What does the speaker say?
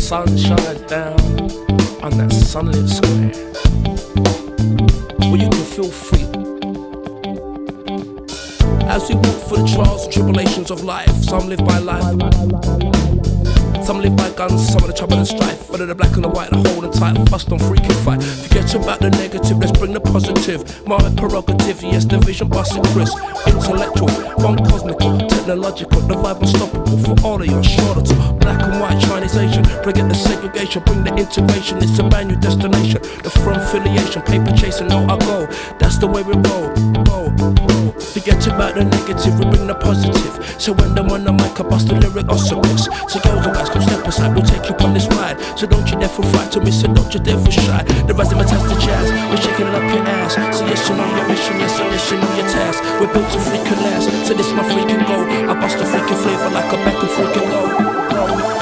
sun shines down on that sunlit square where you can feel free. As we walk through the trials and tribulations of life, some live by life, some live by guns, some of the trouble and strife. Whether the black and the white, the hold and tight, bust on freaking fight. Forget about the negative, let's bring the positive. My prerogative, yes, the vision busting Chris. Intellectual, one cosmical, technological, the vibe unstoppable for all of your shoulder to black and white, Chinese, Asian. Forget the segregation, bring the integration. It's a brand new destination. The front affiliation, paper chasing, no I go. That's the way we roll. Forget about the negative, we bring the positive. So when the one on mic, I bust the lyric oscillus. So girls and guys, come step aside, we'll take you on this ride. So don't you dare for fright to me, so don't you dare for shy. The rising the jazz, we're shaking it up your ass. So yes, you know your mission, yes, and yes, you know your task. We're built to freaking last, so this is my freaking goal. I bust a freaking flavor like a back and freaking go.